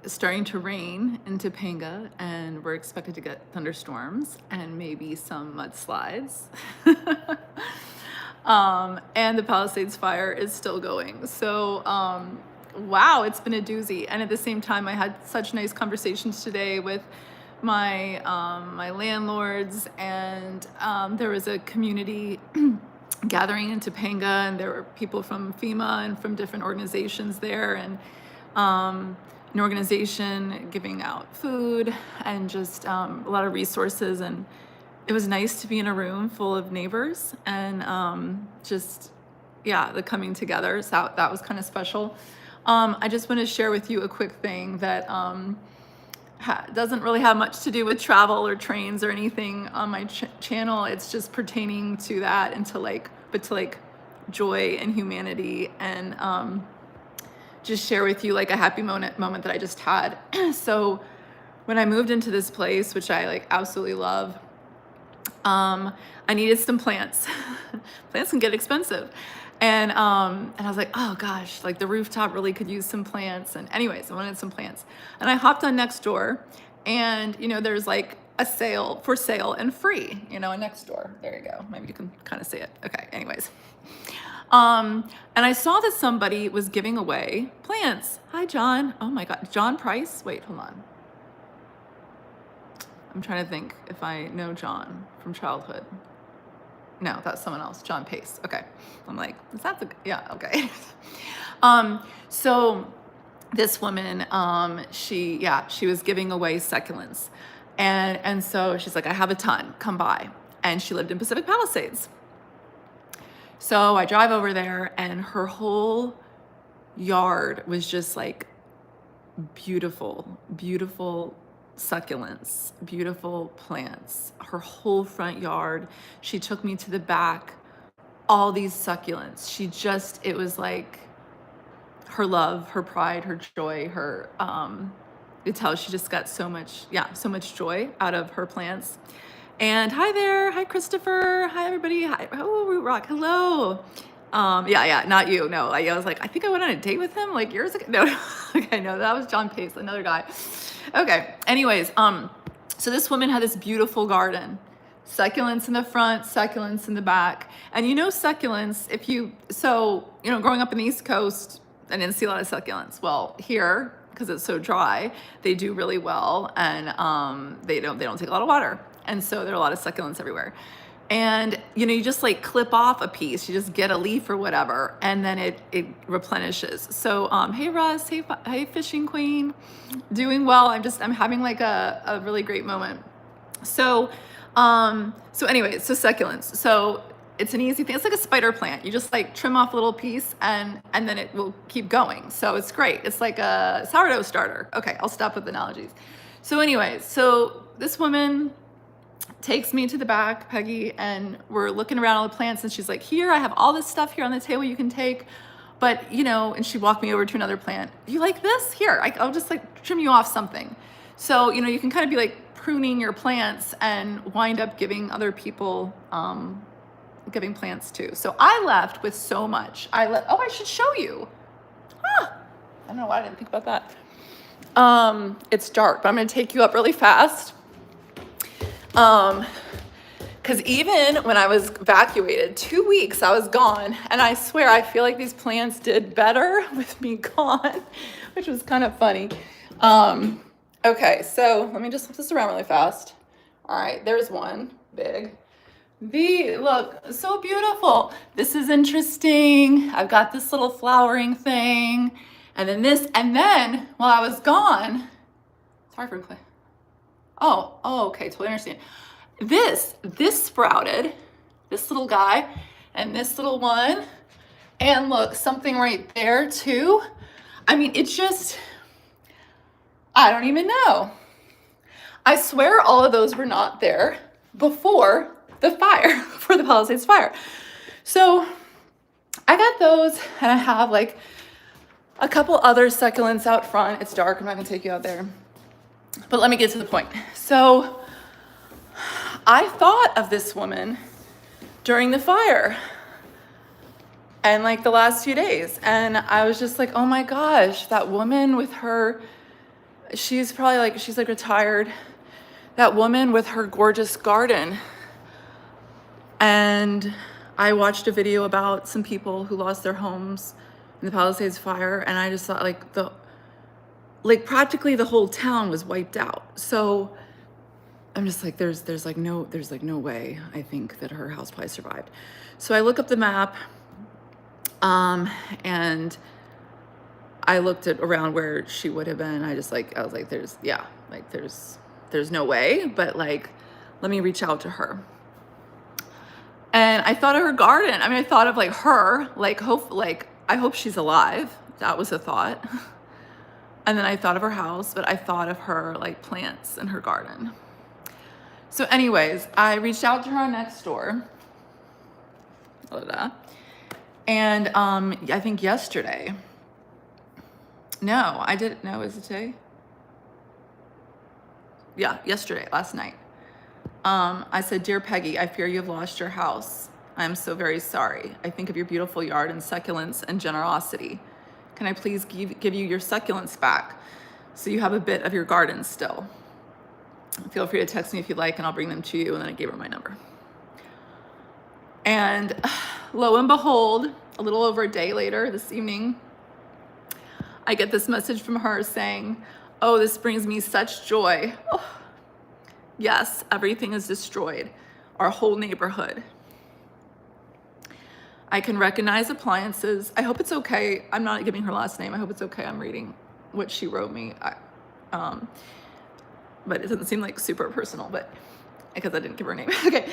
starting to rain in Topanga, and we're expected to get thunderstorms and maybe some mudslides. And the Palisades fire is still going. So, wow, it's been a doozy. And at the same time, I had such nice conversations today with my my landlords, and there was a community gathering in Topanga, and there were people from FEMA and from different organizations there, and an organization giving out food and just a lot of resources. And it was nice to be in a room full of neighbors and just, yeah, the coming together. So that was kind of special. I just want to share with you a quick thing that doesn't really have much to do with travel or trains or anything on my channel. It's just pertaining to that and to like joy and humanity, and just share with you like a happy moment that I just had. So when I moved into this place, which I like absolutely love, I needed some plants. Plants can get expensive. And I was like, oh gosh, like the rooftop really could use some plants. And anyways, I wanted some plants. And I hopped on Nextdoor, and you know, there's like a sale for sale and free, you know, a Nextdoor. There you go. Maybe you can kind of see it. Okay, anyways. And I saw that somebody was giving away plants. Hi, John. Oh my God, John Price? Wait, hold on. I'm trying to think if I know John from childhood. No, that's someone else. John Pace. Okay. I'm like, is that the, yeah, okay. So this woman, she was giving away succulents. And so she's like, I have a ton, come by. And she lived in Pacific Palisades. So I drive over there, and her whole yard was just like beautiful, beautiful succulents, beautiful plants. Her whole front yard. She took me to the back, all these succulents. It was like her love, her pride, her joy, her, you tell she just got so much joy out of her plants. And hi there, hi Christopher, hi everybody, hi, oh, Root Rock, hello. Not you, no, I was like, I think I went on a date with him like years ago, no, okay, no, that was John Pace, another guy. Okay, anyways, so this woman had this beautiful garden, succulents in the front, succulents in the back. And you know succulents, growing up in the East Coast, I didn't see a lot of succulents. Well, here, because it's so dry, they do really well, and they don't take a lot of water. And so there are a lot of succulents everywhere. And, you know, you just like clip off a piece, you just get a leaf or whatever, and then it replenishes. So, hey Russ, hey Fishing Queen, doing well. I'm having like a really great moment. So succulents. So it's an easy thing. It's like a spider plant. You just like trim off a little piece and then it will keep going. So it's great. It's like a sourdough starter. Okay, I'll stop with analogies. So anyways, so this woman takes me to the back, Peggy, and we're looking around all the plants, and she's like, here, I have all this stuff here on the table you can take, but you know, and she walked me over to another plant. You like this? Here, I'll just like trim you off something. So, you know, you can kind of be like pruning your plants and wind up giving other people, giving plants too. So I left with so much. I should show you. I don't know why I didn't think about that. It's dark, but I'm gonna take you up really fast. Because even when I was evacuated, 2 weeks I was gone, and I swear I feel like these plants did better with me gone, which was kind of funny. Okay, so let me just flip this around really fast. All right, there's one big. Look, so beautiful. This is interesting. I've got this little flowering thing, and then while I was gone, sorry for clear. Oh, okay, totally understand. This sprouted, this little guy, and this little one, and look, something right there too. I mean, it's just, I don't even know. I swear all of those were not there before the fire, for the Palisades fire. So I got those, and I have like a couple other succulents out front. It's dark, I'm not gonna take you out there. But let me get to the point. So I thought of this woman during the fire and like the last few days. And I was just like, oh my gosh, that woman with her she's probably like, she's like retired. That woman with her gorgeous garden. And I watched a video about some people who lost their homes in the Palisades fire, and I just thought like practically the whole town was wiped out. So I'm just like, there's no way I think that her house probably survived. So I look up the map, and I looked at around where she would have been. I was like, there's no way, but like, let me reach out to her. And I thought of her garden. I mean, I thought of like her, I hope she's alive. That was a thought. And then I thought of her house, but I thought of her like plants in her garden. So anyways, I reached out to her on Nextdoor. And I think yesterday. No, I didn't know. Is it today? Yeah, yesterday, last night. I said, "Dear Peggy, I fear you have lost your house. I am so very sorry. I think of your beautiful yard and succulents and generosity. Can I please give you your succulents back so you have a bit of your garden still? Feel free to text me if you'd like, and I'll bring them to you." And then I gave her my number. And lo and behold, a little over a day later this evening, I get this message from her saying, "Oh, this brings me such joy. Oh, yes, everything is destroyed. Our whole neighborhood. I can recognize appliances." I hope it's okay. I'm not giving her last name. I hope it's okay. I'm reading what she wrote me. But it doesn't seem like super personal, but because I didn't give her name. Okay.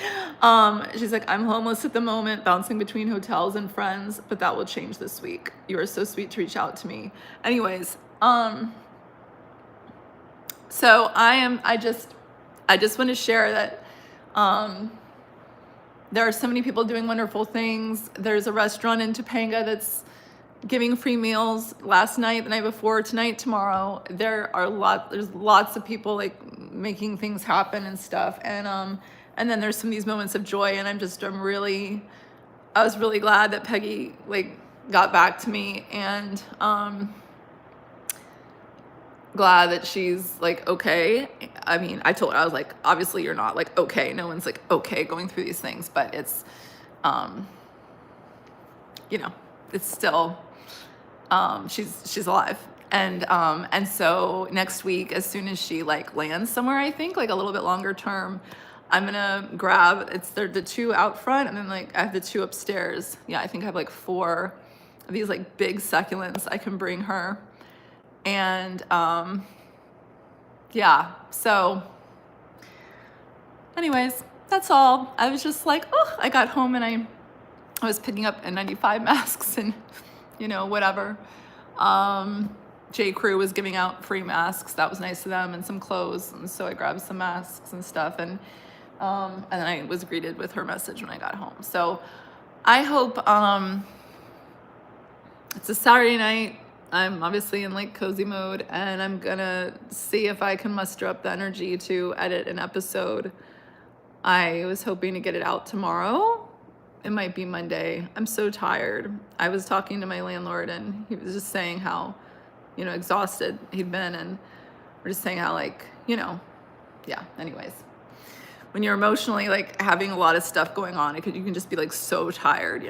She's like, "I'm homeless at the moment, bouncing between hotels and friends, but that will change this week. You are so sweet to reach out to me." Anyways, so I just want to share that there are so many people doing wonderful things. There's a restaurant in Topanga that's giving free meals last night, the night before, tonight, tomorrow. There's lots of people like making things happen and stuff. And then there's some of these moments of joy, and I was really glad that Peggy like got back to me, and glad that she's like okay. I mean, I told her, I was like, obviously you're not like okay. No one's like okay going through these things, but it's it's still she's alive. And so next week, as soon as she like lands somewhere, I think like a little bit longer term, I'm gonna grab, the two out front, and then like I have the two upstairs. Yeah, I think I have like 4 of these like big succulents I can bring her. And yeah, so anyways, that's all. I was just like, oh, I got home and I was picking up N95 masks and whatever. J. Crew was giving out free masks. That was nice of them, and some clothes. And so I grabbed some masks and stuff. And then I was greeted with her message when I got home. So I hope it's a Saturday night. I'm obviously in like cozy mode, and I'm gonna see if I can muster up the energy to edit an episode. I was hoping to get it out tomorrow. It might be Monday. I'm so tired. I was talking to my landlord, and he was just saying how, exhausted he'd been, and we're just saying how yeah, anyways. When you're emotionally like having a lot of stuff going on, you can just be like so tired,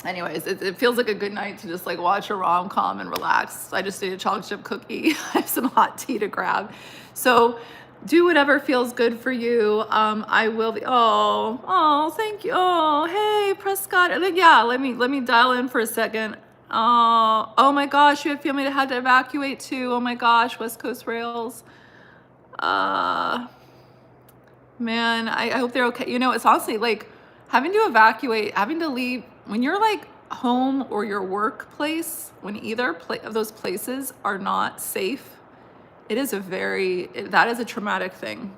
Anyways, it feels like a good night to just like watch a rom-com and relax. I just ate a chocolate chip cookie. I have some hot tea to grab. So do whatever feels good for you. I will be, oh, thank you. Oh, hey, Prescott. Yeah, let me dial in for a second. Oh my gosh, you have family that had to evacuate too. Oh my gosh, West Coast Rails. Man, I hope they're okay. It's honestly like having to evacuate, having to leave, when you're like home or your workplace, when either of those places are not safe, that is a traumatic thing.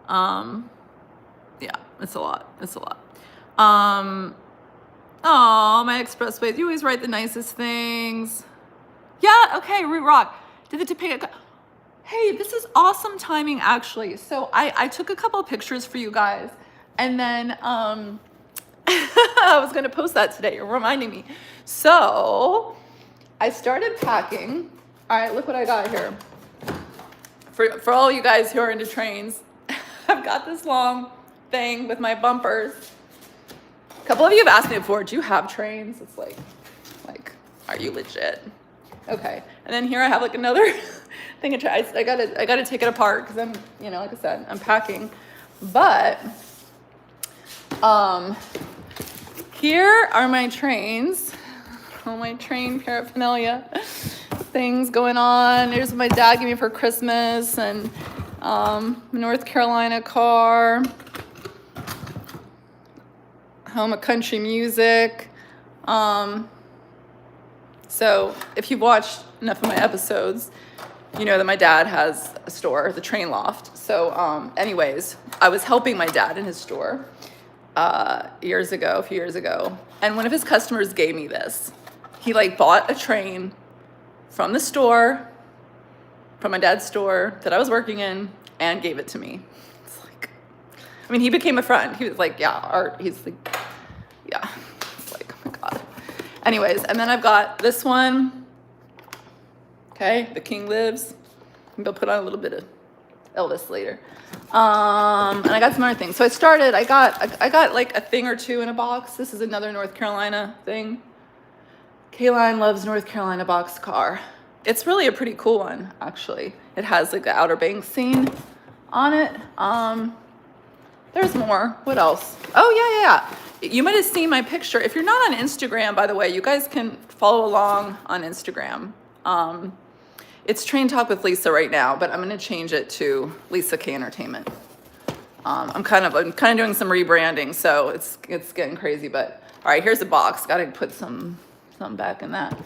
Yeah, it's a lot. Oh, my expressways. You always write the nicest things. Yeah, okay, Root Rock. Did the Topanga. Hey, this is awesome timing, actually. So I took a couple of pictures for you guys, and then I was going to post that today. You're reminding me. So I started packing. All right, look what I got here. For all you guys who are into trains, I've got this long thing with my bumpers. A couple of you have asked me before, do you have trains? It's like, are you legit? Okay, and then here I have like another thing of trains. I gotta take it apart because I'm, you know, like I said, I'm packing. But here are my trains, all my train paraphernalia things going on. Here's what my dad gave me for Christmas, and North Carolina car, home of country music. So if you've watched enough of my episodes, you know that my dad has a store, the Train Loft. So anyways, I was helping my dad in his store a few years ago, and one of his customers gave me this. He like bought a train from the store, from my dad's store that I was working in, and gave it to me. It's like, I mean, he became a friend. He was like, yeah, art. He's like, yeah. It's like, oh my God. Anyways, and then I've got this one. Okay, The King Lives. Maybe I'll put on a little bit of Elvis later. And I got some other things. So I got like a thing or two in a box. This is another North Carolina thing. Kayline loves North Carolina boxcar. It's really a pretty cool one, actually. It has like the Outer Banks scene on it. There's more. What else? Oh, yeah. You might have seen my picture. If you're not on Instagram, by the way, you guys can follow along on Instagram. It's Train Talk with Lisa right now, but I'm going to change it to Lisa K Entertainment. I'm kind of doing some rebranding, so it's getting crazy. But all right, here's the box. Got to put something back in that.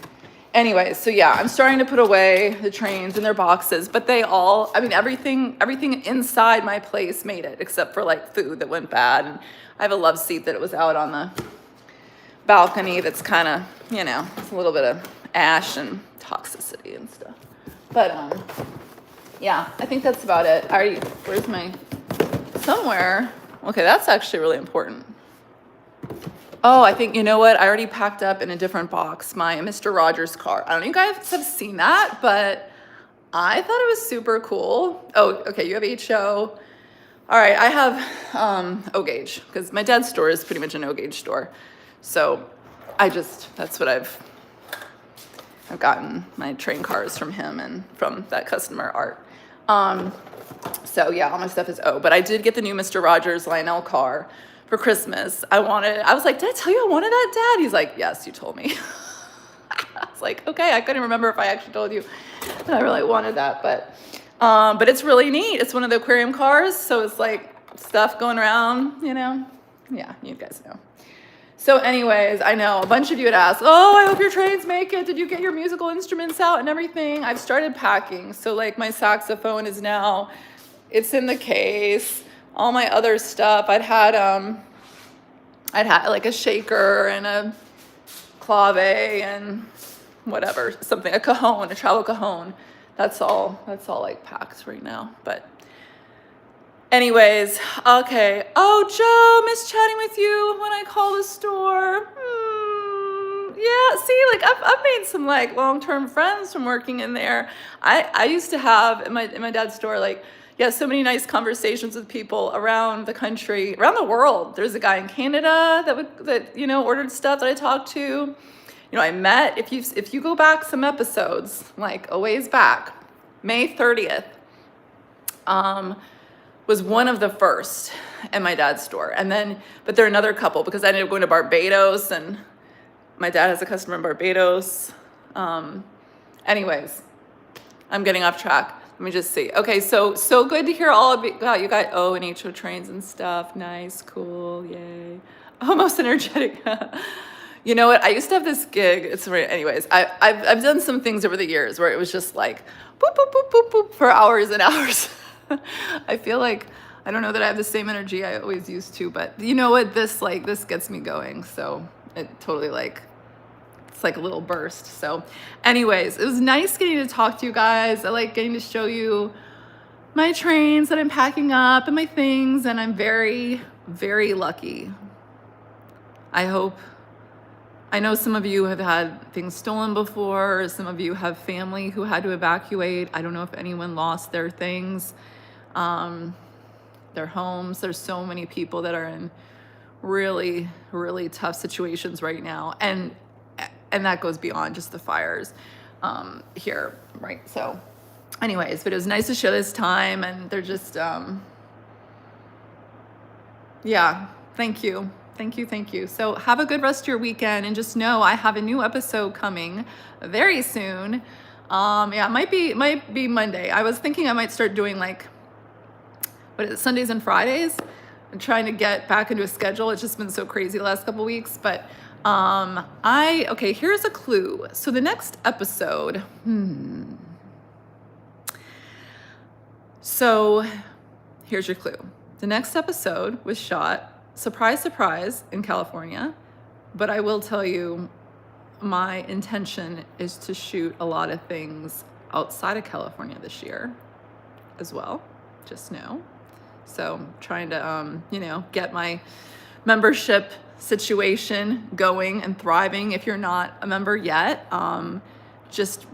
Anyways, so yeah, I'm starting to put away the trains in their boxes, but they all, I mean, everything inside my place made it, except for like food that went bad. And I have a love seat that it was out on the balcony that's kind of, you know, it's a little bit of ash and toxicity and stuff. But yeah, I think that's about it. Where's my, somewhere. Okay, that's actually really important. Oh, I think, you know what? I already packed up in a different box my Mr. Rogers car. I don't know if you guys have seen that, but I thought it was super cool. Oh, okay, you have HO. All right, I have O-Gauge, because my dad's store is pretty much an O-Gauge store. So that's what I've gotten my train cars from him and from that customer, Art. So yeah, all my stuff is O. But I did get the new Mr. Rogers Lionel car for Christmas. I was like, did I tell you I wanted that, Dad? He's like, yes, you told me. I was like, okay, I couldn't remember if I actually told you that I really wanted that, but it's really neat. It's one of the aquarium cars, so it's like stuff going around, you know? Yeah, you guys know. So anyways, I know a bunch of you had asked, oh, I hope your trains make it. Did you get your musical instruments out and everything? I've started packing. So like my saxophone is now, it's in the case. All my other stuff, I'd had like a shaker and a clave and whatever, something, a cajon, a travel cajon. That's all like packed right now. But anyways, okay. Oh, Joe, miss chatting with you when I call the store. Yeah, see, like I've made some like long-term friends from working in there. I used to have in my dad's store, like, yeah, so many nice conversations with people around the country, around the world. There's a guy in Canada that you know, ordered stuff that I talked to. You know, I met, if you go back some episodes, like a ways back, May 30th, was one of the first in my dad's store. And then, but there are another couple, because I ended up going to Barbados, and my dad has a customer in Barbados. Anyways, I'm getting off track. Let me just see. Okay, so good to hear all of you. Wow, you got O and HO trains and stuff. Nice, cool, yay. Almost energetic. You know what? I used to have this gig. Anyways, I've done some things over the years where it was just like boop, boop, boop, boop, boop for hours and hours. I feel like, I don't know that I have the same energy I always used to, but you know what? This gets me going. So it totally it's like a little burst. So anyways, it was nice getting to talk to you guys. I like getting to show you my trains that I'm packing up and my things, and I'm very, very lucky. I hope I know some of you have had things stolen before. Some of you have family who had to evacuate. I don't know if anyone lost their things, their homes. There's so many people that are in really, really tough situations right now. And that goes beyond just the fires here, right? So anyways, but it was nice to share this time, and they're just, yeah, thank you. Thank you, thank you. So have a good rest of your weekend, and just know I have a new episode coming very soon. Yeah, it might be Monday. I was thinking I might start doing like, what is it, Sundays and Fridays? I'm trying to get back into a schedule. It's just been so crazy the last couple weeks, but okay, here's a clue. So the next episode, so here's your clue. The next episode was shot, surprise, surprise, in California, but I will tell you, my intention is to shoot a lot of things outside of California this year as well, just know. So I'm trying to, get my membership situation going and thriving. If you're not a member yet, just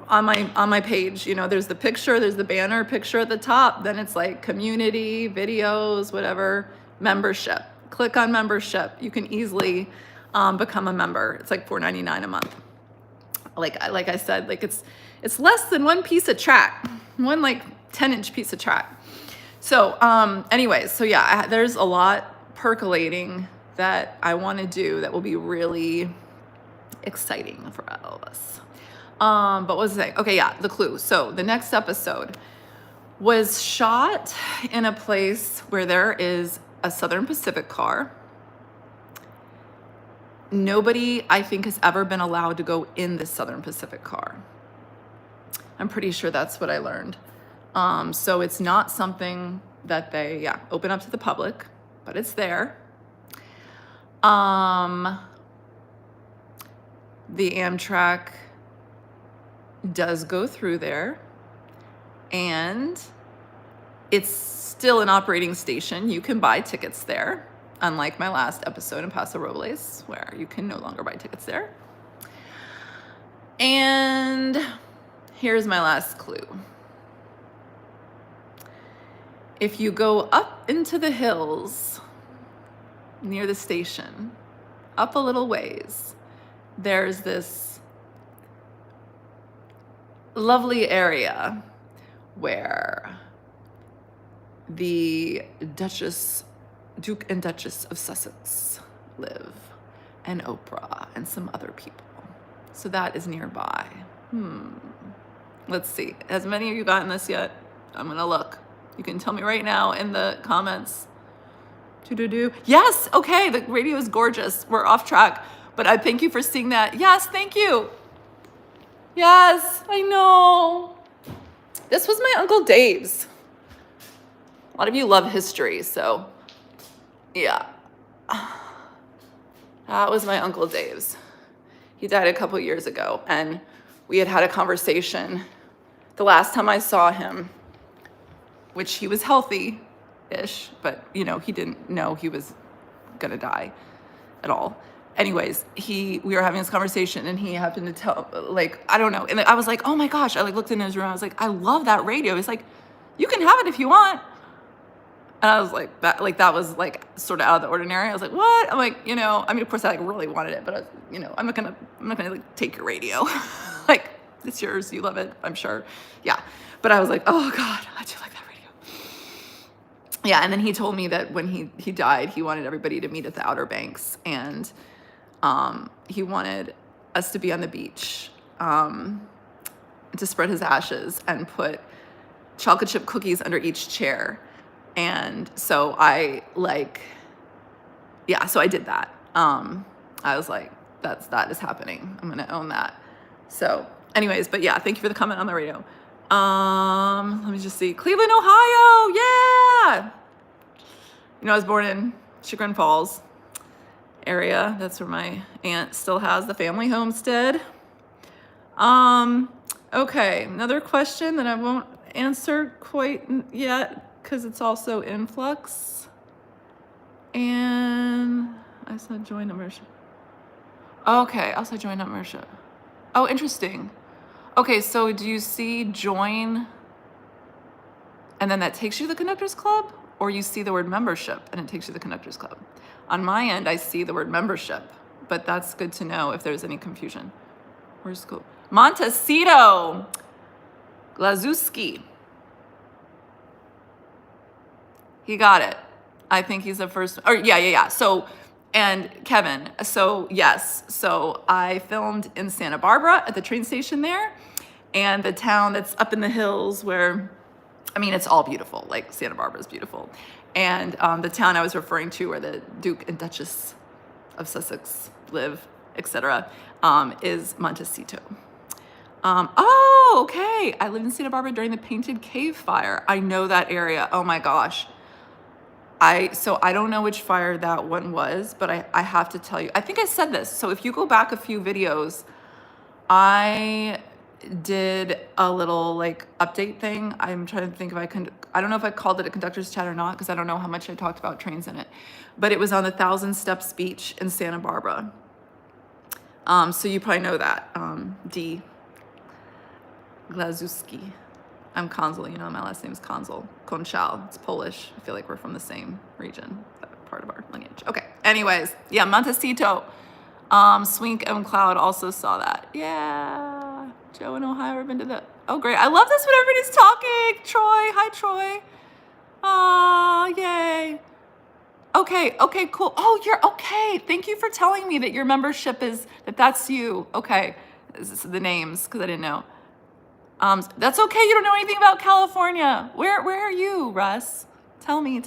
on my page, there's the picture, there's the banner picture at the top, then it's like community, videos, whatever, membership. Click on membership. You can easily become a member. It's like $4.99 a month. Like I said, like it's less than one piece of track, one like 10-inch piece of track. So anyways, so yeah, there's a lot percolating that I want to do that will be really exciting for all of us. But what was I saying? Okay, yeah, the clue. So the next episode was shot in a place where there is a Southern Pacific car. Nobody, I think, has ever been allowed to go in the Southern Pacific car. I'm pretty sure that's what I learned. So it's not something that they, open up to the public, but it's there. The Amtrak does go through there, and it's still an operating station. You can buy tickets there, unlike my last episode in Paso Robles, where you can no longer buy tickets there. And here's my last clue. If you go up into the hills near the station, up a little ways, there's this lovely area where the Duke and Duchess of Sussex live, and Oprah and some other people. So that is nearby. Let's see. Has many of you gotten this yet? I'm gonna look. You can tell me right now in the comments. Yes, okay, the radio is gorgeous. We're off track, but I thank you for seeing that. Yes, thank you. Yes, I know. This was my Uncle Dave's. A lot of you love history, so yeah. That was my Uncle Dave's. He died a couple years ago, and we had a conversation the last time I saw him, which he was healthy-ish, but he didn't know he was gonna die at all. Anyways, we were having this conversation, and he happened to tell, I don't know. And I was like, oh my gosh, I looked in his room. I was like, I love that radio. He's like, you can have it if you want. And I was like, that was sort of out of the ordinary. I was like, what? I'm like, of course I really wanted it, but I'm not gonna take your radio. It's yours. You love it, I'm sure. Yeah. But I was like, oh God, I do like that radio. Yeah. And then he told me that when he died, he wanted everybody to meet at the Outer Banks, and he wanted us to be on the beach to spread his ashes and put chocolate chip cookies under each chair. And so I so I did that. I was like, that is happening. I'm gonna own that. So anyways, but yeah, thank you for the comment on the radio. Let me just see. Cleveland, Ohio, yeah! I was born in Chagrin Falls area. That's where my aunt still has the family homestead. Okay, another question that I won't answer quite yet because it's also influx. And I said join membership. Okay, also join up membership. Oh, interesting. Okay, so do you see join and then that takes you to the Conductors Club? Or you see the word membership and it takes you to the Conductors Club? On my end, I see the word membership, but that's good to know if there's any confusion. Where's school? Montecito Glazewski. He got it. I think he's the first, or yeah. So, and Kevin, so yes, so I filmed in Santa Barbara at the train station there, and the town that's up in the hills where, I mean, it's all beautiful, like Santa Barbara is beautiful. And the town I was referring to where the Duke and Duchess of Sussex live, etc., is Montecito. Oh, okay. I lived in Santa Barbara during the Painted Cave fire. I know that area. Oh my gosh. So I don't know which fire that one was, but I have to tell you, I think I said this. So if you go back a few videos, I did a little like update thing. I'm trying to think if I don't know if I called it a conductor's chat or not, because I don't know how much I talked about trains in it, but it was on the 1,000 Steps Beach in Santa Barbara. So you probably know that, D. Glazewski. I'm Konzel, you know, my last name is Konzel. Konchal, it's Polish. I feel like we're from the same region, that part of our lineage. Okay, anyways, yeah, Montecito. Swink and Cloud also saw that. Yeah, Joe in Ohio, I've been to the, oh great. I love this when everybody's talking. Troy, hi Troy. Aw, yay. Okay, cool. Oh, you're okay. Thank you for telling me that your membership is, that's you. Okay, this is the names, because I didn't know. That's okay. You don't know anything about California. Where are you, Russ? Tell me.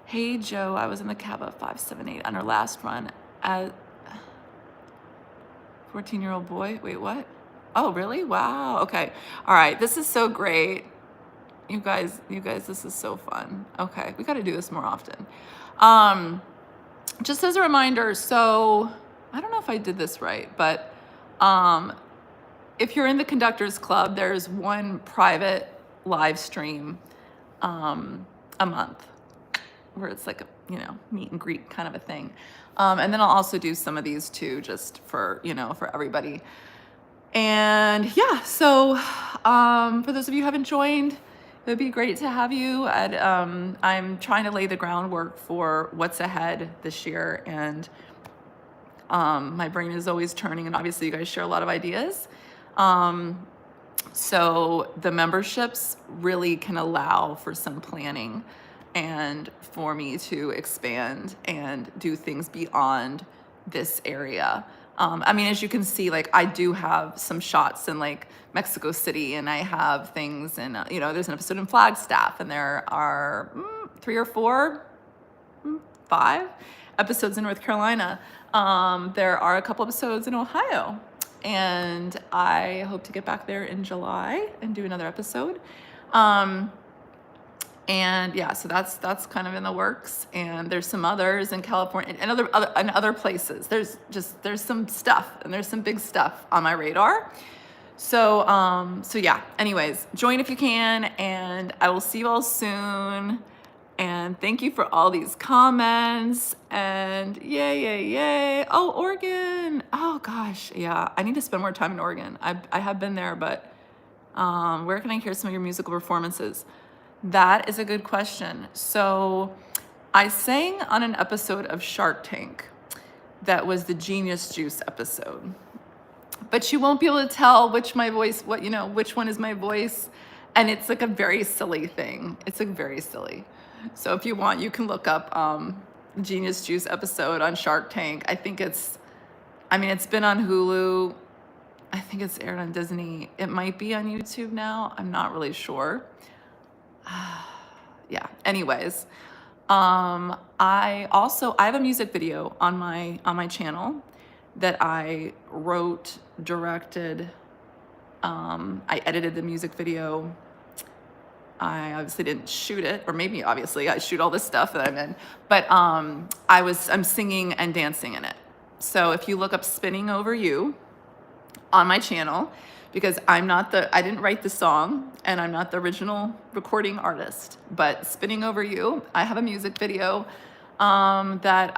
Hey, Joe, I was in the cab of 578 on our last run as 14-year-old boy. Wait, what? Oh, really? Wow. Okay. All right. This is so great. You guys, this is so fun. Okay. We got to do this more often. Just as a reminder, so I don't know if I did this right, but, if you're in the Conductors Club, there's one private live stream a month where it's like a, you know, meet and greet kind of a thing. And then I'll also do some of these too, just for, you know, for everybody. And yeah, so for those of you who haven't joined, it would be great to have you. I'm trying to lay the groundwork for what's ahead this year. And my brain is always turning, and obviously you guys share a lot of ideas. So the memberships really can allow for some planning and for me to expand and do things beyond this area. I mean, as you can see, like I do have some shots in like Mexico City, and I have things in, you know, there's an episode in Flagstaff, and there are 3 or 4, 5 episodes in North Carolina. There are a couple episodes in Ohio. And I hope to get back there in July and do another episode. And yeah, so that's kind of in the works. And there's some others in California and other places. There's some stuff, and there's some big stuff on my radar. So yeah, anyways, join if you can, and I will see you all soon. And thank you for all these comments, and yay. Oh, Oregon. Oh gosh, yeah, I need to spend more time in Oregon. I have been there, but where can I hear some of your musical performances? That is a good question. So I sang on an episode of Shark Tank that was the Genius Juice episode, but you won't be able to tell which one is my voice. And it's like a very silly thing. It's like very silly. So if you want, you can look up Genius Juice episode on Shark Tank. I think it's been on Hulu. I think it's aired on Disney. It might be on YouTube now. I'm not really sure. Yeah, anyways. I have a music video on my channel that I wrote, directed. I edited the music video. I obviously didn't shoot it, or maybe obviously I shoot all this stuff that I'm in, but I'm singing and dancing in it. So if you look up Spinning Over You on my channel, because I didn't write the song and I'm not the original recording artist, but Spinning Over You, I have a music video that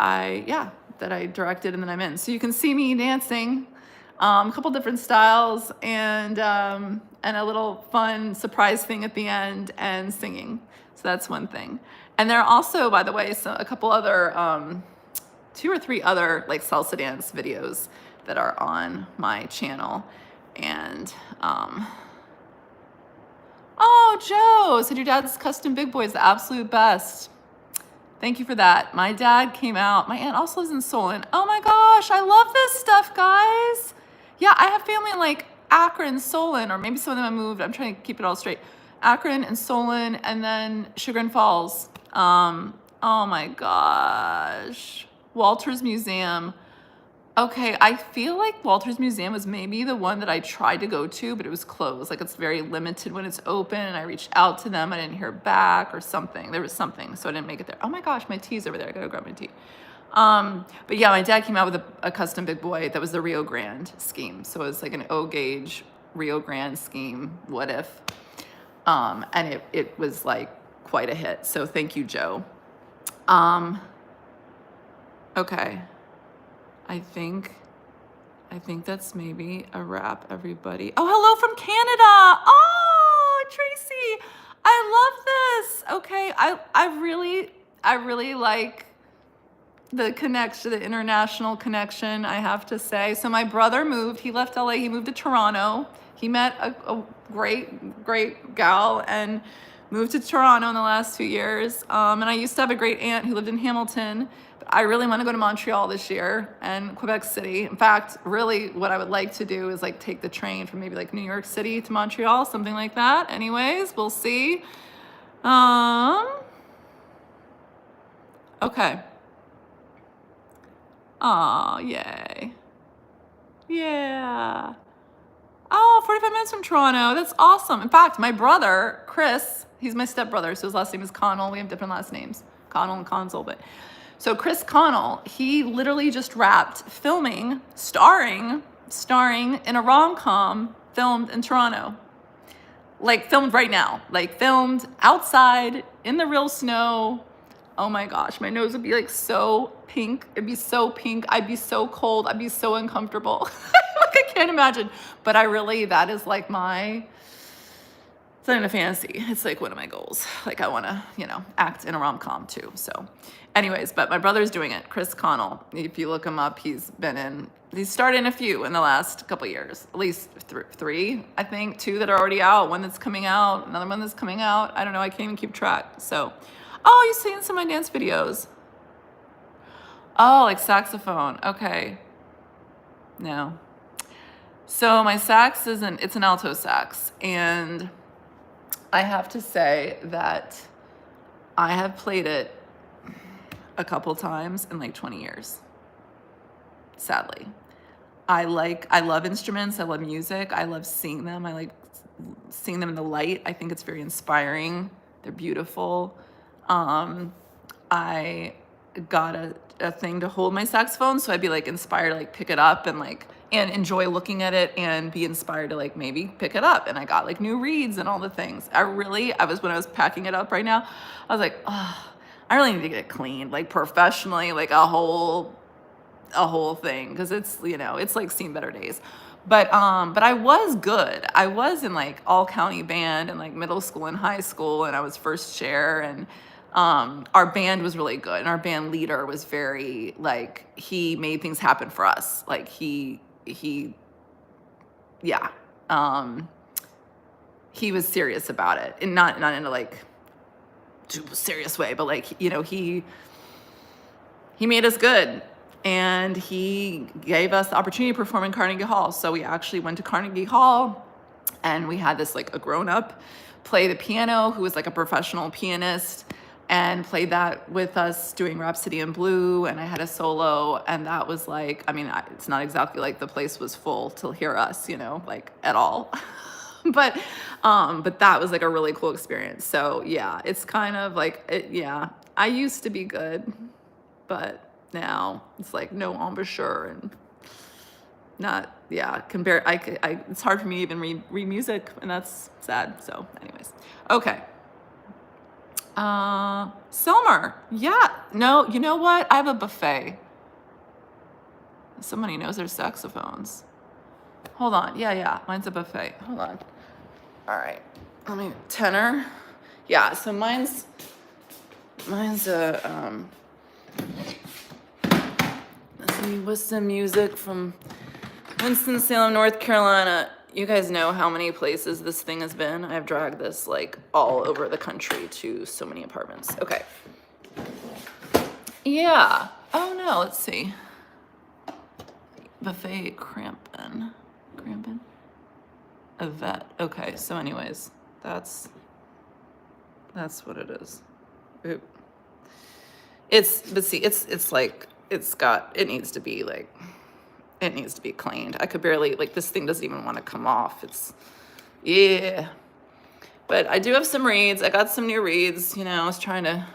that I directed and then I'm in. So you can see me dancing, a couple different styles, and a little fun surprise thing at the end, and singing. So that's one thing. And there are also, by the way, a couple other, 2 or 3 other like salsa dance videos that are on my channel. And oh, Joe said your dad's custom big boy is the absolute best. Thank you for that. My dad came out. My aunt also lives in Solon. Oh my gosh, I love this stuff, guys. Yeah, I have family in like Akron, Solon, or maybe some of them have moved. I'm trying to keep it all straight. Akron and Solon, and then Chagrin Falls. Oh my gosh. Walter's Museum. Okay, I feel like Walter's Museum was maybe the one that I tried to go to, but it was closed. Like, it's very limited when it's open, and I reached out to them. I didn't hear back or something. There was something, so I didn't make it there. Oh my gosh, my tea's over there. I gotta grab my tea. But yeah, my dad came out with a custom big boy that was the Rio Grande scheme. So it was like an O-gauge Rio Grande scheme, what if? And it was like quite a hit. So thank you, Joe. Okay. I think that's maybe a wrap, everybody. Oh, hello from Canada. Oh, Tracy, I love this. Okay, I really like the connection, the international connection, I have to say. So my brother moved. He left LA. He moved to Toronto. He met a great gal and moved to Toronto in the last 2 years. And I used to have a great aunt who lived in Hamilton. I really want to go to Montreal this year and Quebec City. In fact, really what I would like to do is like take the train from maybe like New York City to Montreal, something like that. Anyways, we'll see. Okay. Oh, yay. Yeah. Oh, 45 minutes from Toronto. That's awesome. In fact, my brother, Chris, he's my stepbrother, so his last name is Connell. We have different last names, Connell and Consul, but so Chris Connell, he literally just wrapped filming, starring in a rom-com filmed in Toronto. Like filmed right now, like filmed outside in the real snow. Oh my gosh, my nose would be like so pink. It'd be so pink. I'd be so cold. I'd be so uncomfortable. Like I can't imagine. But that is like it's not even a fantasy. It's like one of my goals. Like I want to, act in a rom-com too. So anyways, but my brother's doing it. Chris Connell. If you look him up, he's started in a few in the last couple of years. At least 3, I think. 2 that are already out. 1 that's coming out. Another one that's coming out. I don't know. I can't even keep track. So, oh, you've seen some of my dance videos. Oh, like saxophone. Okay. No. So my sax it's an alto sax. And I have to say that I have played it a couple times in like 20 years. Sadly. I love instruments. I love music. I love seeing them. I like seeing them in the light. I think it's very inspiring. They're beautiful. I got a thing to hold my saxophone, so I'd be like inspired to like pick it up and enjoy looking at it and be inspired to like maybe pick it up. And I got like new reeds and all the things. when I was packing it up right now, I was like, oh, I really need to get it cleaned, like professionally, like a whole thing, because it's it's like seen better days. But I was good. I was in like all county band in like middle school and high school, and I was first chair, and our band was really good, and our band leader was very like, he made things happen for us. Like he was serious about it, and not in a like super serious way, but like he made us good. And he gave us the opportunity to perform in Carnegie Hall. So we actually went to Carnegie Hall, and we had this like a grown-up play the piano who was like a professional pianist, and played that with us doing Rhapsody in Blue. And I had a solo, and that was like, it's not exactly like the place was full to hear us, like at all. but that was like a really cool experience. So yeah, it's kind of like, I used to be good, but now it's like no embouchure and compare. It's hard for me to even read music, and that's sad. So anyways, okay. Selmer, yeah, no, you know what? I have a buffet. Somebody knows their saxophones. Hold on. Yeah. Mine's a buffet. Hold on. All right. Let me tenor. Yeah. So mine's a some music from Winston-Salem, North Carolina. You guys know how many places this thing has been. I've dragged this like all over the country to so many apartments. Okay. Yeah. Oh no, let's see. Buffet Crampon. A vet. Okay, so anyways, that's what it is. Oop. But see, it's like, it needs to be cleaned. I could barely, like, this thing doesn't even want to come off. Yeah. But I do have some reeds. I got some new reeds, I was trying to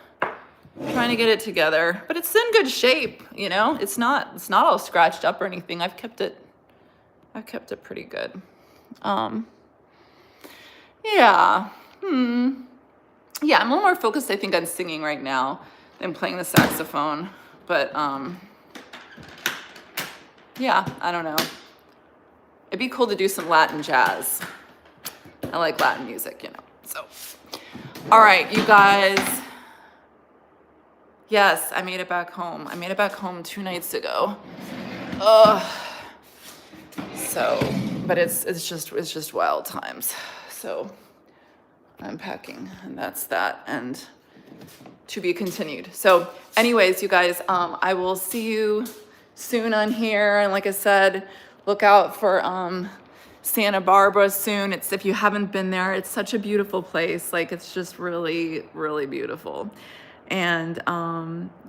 get it together, but it's in good shape, it's not all scratched up or anything. I've kept it pretty good. Yeah. Yeah, I'm a little more focused, I think, on singing right now than playing the saxophone. But, yeah, I don't know. It'd be cool to do some Latin jazz. I like Latin music, so. All right, you guys. Yes, I made it back home. I made it back home 2 nights ago. So, but it's just wild times. So I'm packing, and that's that, and to be continued. So anyways, you guys, I will see you soon on here. And like I said, look out for Santa Barbara soon. If you haven't been there, it's such a beautiful place. Like, it's just really, really beautiful. And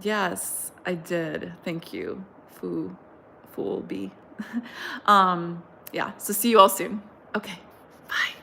yes, I did. Thank you, Fool B. Yeah, so see you all soon. Okay, bye.